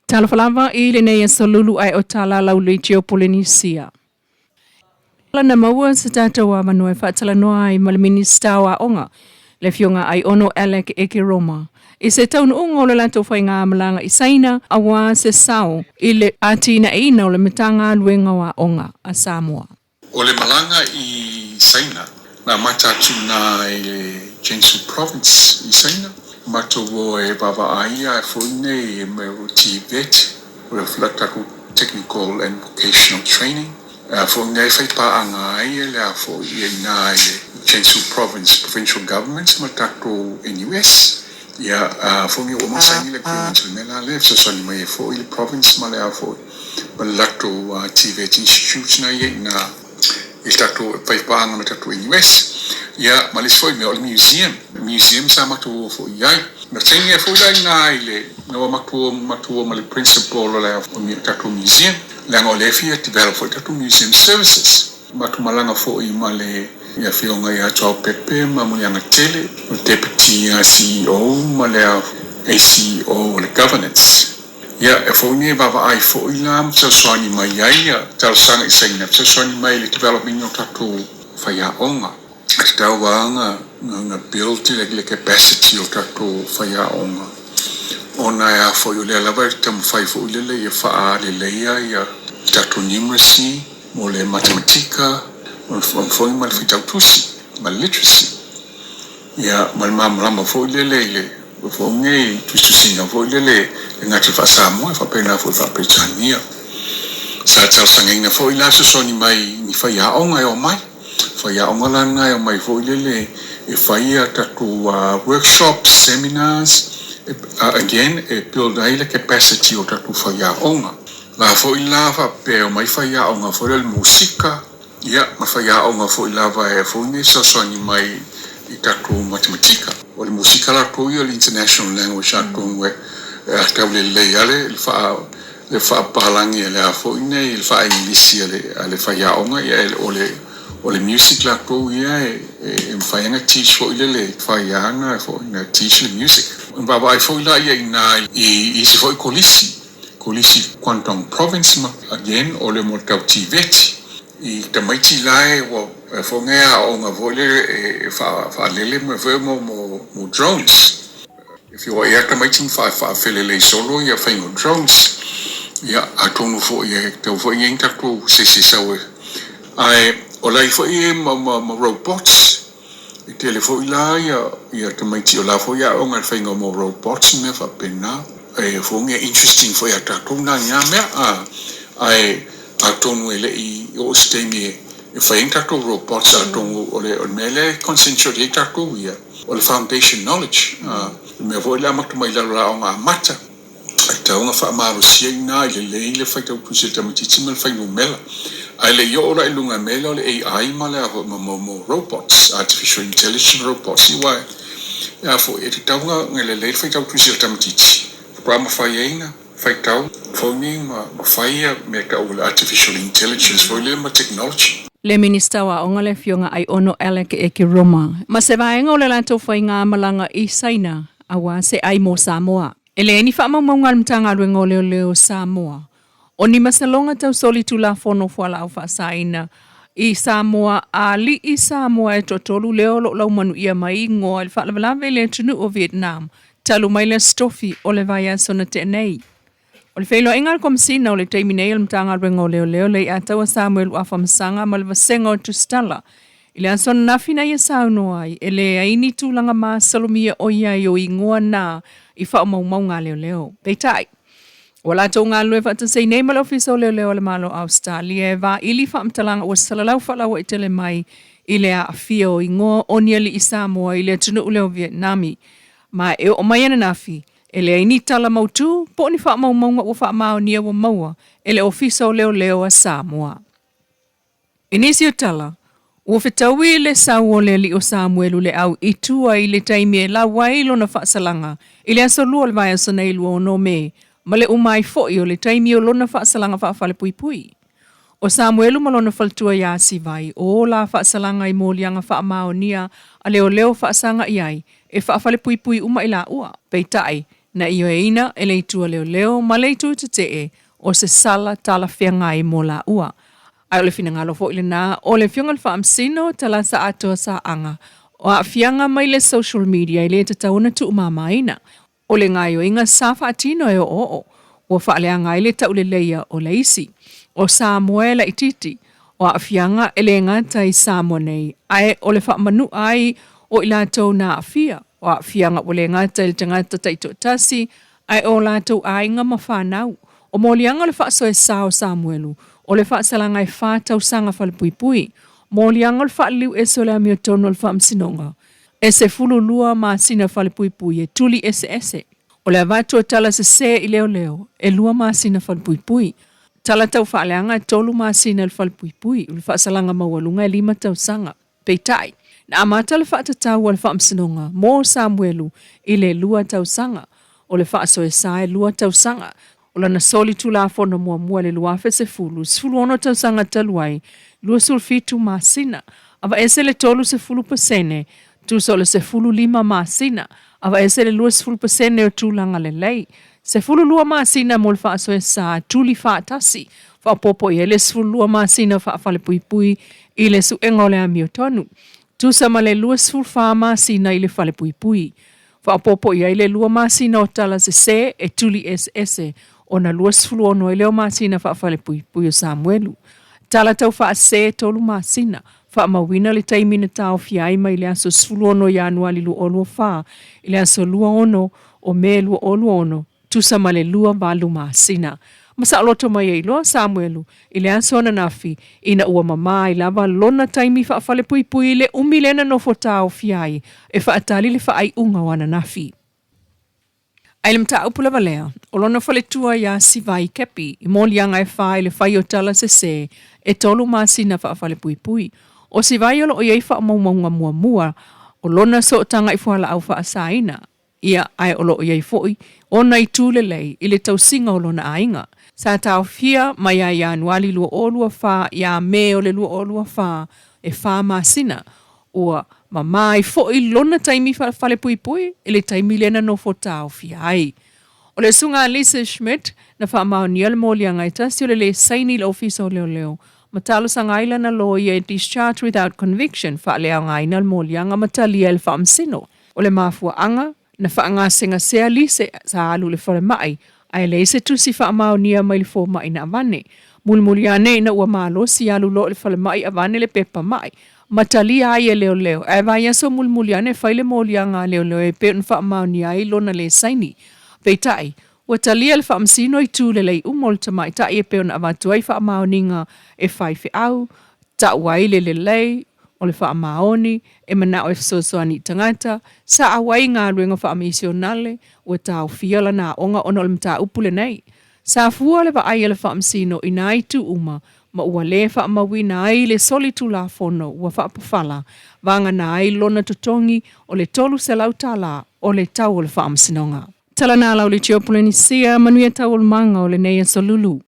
Tala falava I le nei sa Lulu ai o Tala lau le Geopolinesia. Lana maua sa tātou a manoe whaatala noa ai ma le minista wa onga le fionga ai ono Alec Eke Roma. I se taunu unga o le lato whai ngā malanga I saina a wā se sao I le atina ina o le mitanga luenga wa onga a Samoa. O le malanga I saina na matatu na I le Jensu province I saina. Mato wo e baba aia e fōine e me o TVET o le flataku technical and vocational training. Fōine e whaipa anga ai e lea fō I nā I le Jensu province provincial governments matako NUS. Ia fōngi o masaini le provincial mela le sasani mai e fō I le province ma lea fō ma lato TVET institute na I na I tato whaipa anga matako NUS. Ia malis foi me o museum sa matu fo ia na tenge fo ia na ile no matu ma le principal o le o mi tatu museum la ngo le fia develop fo tatu museum services matu malanga fo I male ia fionga ia cho pepe ma mo ia na tele o deputy CEO ma le ACO le governance ia e fo ni baba ai fo ila so swani mai ia tal sang I say na so swani mai le development o tatu fa ia onga Tau wanga nga build le capacity o tato whaia onga. Ona ea fo i le lava tamu whai fo i le ia wha le leia ia tato numeracy, mo le matematika, mo fo I mal whaitau tusi, mal literacy. Ia mal mamrama fo I le fo ngei tuistu singa fo I le ngati wha Samoa, wha pena fo wha Britania. Sa tau sangaina fo I la soni mai ni whaia onga e o mai. Whaia onga lana e mai fo le e whaia tatu workshops, seminars, again e build ai le capacity o tatu whaia onga. La fo I lava pe o mai whaia onga fo le musika, ia ma whaia onga fo I lava e fo ne sasoni mai I tatu matematika. O le musika la to I o le international language tatu we tau le ale le wha palangi e le a fo ne le wha inglisi le whaia onga ia o le music la ko ia e whaianga teach fo I le whaianga e fo ina teach le music. Mbaba ai fo I la ia ina I se fo I kolisi Kwantong province ma again o le mo tau TVET I tamaiti lai wa fo ngea o nga vo le e wha lele mo drones. If you are ia tamaiti wha felele solo ia whaingo drones ia atonu fo ia tau fo ia intako se sawe ai o lai fo I ma robots I tele fo I la ia tamaiti o la fo ia o ngal whainga mo robots me fa pena e fo nge interesting fo ia tātou na ngā mea ai a tonu ele I o stemi e whainga tātou robots a tonu o le mele concentrate e tātou ia o le foundation knowledge me fo I la matumai la o ngā mata tau nga wha maru sia ina I le whaitau pusi tamatiti mal whainga mela ai le yo ora ilunga mela le AI male a mo robots artificial intelligence robots I wai ya fo e tau nga le whaitau pusi tamatiti programa whaiaina whaitau phone ma whaia me ka o artificial intelligence fo le ma technology Le minista wa onga le fionga ai ono Alec Eke Roma. Ma se vaenga o le lanto whai ngā malanga I saina awa se ai mo Samoa. Ele ni wha maunga mtanga luenga o leo Samoa. O ni masalonga tau soli tu la fono fuala au wha saina I Samoa a li I Samoa e totolu leo lo lau manu ia mai ngoa le wha lawe le tunu o Vietnam. Talu mai le stofi o le vaya sona te nei. O le whailo ingal komsina o le teiminei al mtanga luenga o leo le atawa Samuel uafa msanga ma le vasenga o Tustala. Ile ansona nafina ia sauno ai ele aini tūlanga ma salomia o ia o ingoa na I wha o mau ngā leo. Peitai. Wala tō ngā lue whata sei nei malo fiso leo le malo Australia e wā ili wha mtalanga o salalau whalau I tele mai I le a awhia o ingoa o niali I Samoa I le tunu uleo Vietnami. Ma e o mai ana nafi, e le aini tala mautu, po ni wha maunga o wha mao nia wa maua, e le ofiso leo a Samoa. Inisi o tala, ua whetaui le sau o le li o Samuelu le au I tua I le taimi e la wailo na whaasalanga, I le aso lua le vai asa nei lua o no me, ma le umai foi o le taimi o lona whaasalanga whaafale pui pui. O Samuelu malona faltua ia si vai, o la whaasalanga I mōlianga whaamao nia, a leo whaasanga iai, e whaafale pui pui uma I la ua, peitai, na iyo e ina e leitua leo ma leitua te o se sala tala whianga i mo la ua. Ai ole fina ngalo fo ile na ole fionga le whaamsino tala sa ato sa anga. O a fianga mai le social media i le te tauna tu umamaina. Ole ngayo inga sa whaatino e o. O whaaleanga i le taule leia o leisi. O Samuela i titi. O a fianga ele ngata i Samoa nei. Ai ole whaamanu ai o ila tau na a fia. O a fianga ole ngata i le tangata taito tasi. Ai o la tau ainga ma whanau. O molianga le whaaso e sao Samuelu. O le whaasalanga e whātau sanga whalepui. Molianga le whaaliu e so le amio tono le whaamsinonga. E se fulu lua ma sina whalepui e tuli ese. O le avatu o tala se i leo. E lua ma sina whalepui. Tala tau whaaleanga e tolu ma sina le whalepui. Le whaasalanga mawalunga e 5 tau sanga. Peitai. Na amata le whaatatau le whaamsinonga. Mo Samuelu i le lua tau sanga. O le whaaso e sa e lua tau sanga. O lana soli tu la fono mua le luafe se fulu. Sifulu ono tau sanga taluai. Lua sulfitu masina. Ava ese le tolu se fulu pasene. Tu sole se fulu 5 masina. Ava ese le lua se fulu pasene o tu langa le lei. Se fulu lua masina mo le whaaso e sa. Tuli whaatasi. Whaapopo i ele se fulu lua masina whaafale pui. I le su engole a mio tonu. Tu sama le lua se fulu wha masina i le fale pui. Whaapopo i ele lua masina o tala se e tuli ese. O na lua sifulu ono e leo masina whaafale pui o Samuelu. Tala tau wha se tolu masina. Wha mawina le taimina tau fiai mai le aso sifulu ono i anuali lu olua wha. Le aso lua ono o me lua olua ono. Tusa ma le lua valu masina. Masa aloto mai e loa Samuelu. Le aso na nafi. Ina ua mama i lava lona taimi whaafale pui le umilena no fo tau fiai. E whaatali le whaai unga wana nafi. Ai mta upula valea, o lona whaletua ia si vai kepi, i molianga e whai le whai o tala se, e tolu masina whaafale pui. O si vai olo o iei wha maunga mua, o lona so tanga i whala au wha asaina, ia ai olo o iei foi, o nei tūlelei, i le tau singa o lona ainga. Sa tau fia, mai ai anuali lua olua wha, ia me o le lua olua wha, e wha masina, ua mamai foi lona taimi whale pui, ele taimi lena no fotao fiai. O le sunga Lisa Schmidt, na whaamao ni ala molianga i tasi o le saini le ofisa o leo. Matalo sa ngaila na lawyer e discharge without conviction, whaale au ngaina le molianga matali el whaamsino. O le mafua anga, na whaanga senga sea Lisa sa alu le whare mai, ai le se tusi whaamao ni a mai le fo mai na avane. Mulmuliane na ua malo si alu lo le whare mai avane le pepa mai. Matali ai e leo. E vai aso mulmuliane whaile molianga leo e pe un whaamauni ai lona le saini. Peitai, ua talia le whaamsino i tūle lei umol tamai ta e pe un avatuai whaamauninga e whaife au, ta uai le lei, o le whaamaoni, e mana o e whasosoani tangata, sa awai ngā ruenga whaamisionale, ua tau fiala na onga ono le mta upule nei. Sa fua le wa ai le whaamsino i nai tu uma, ma ua le whaamawina ai le soli tu la fono ua whaapawhala, vanga na ai lona tutongi o le tolu se lau tala o le tau o le whaamsinonga. Tala nā lau le tiopuleni sia manuia tau o le manga o le neia so Lulu.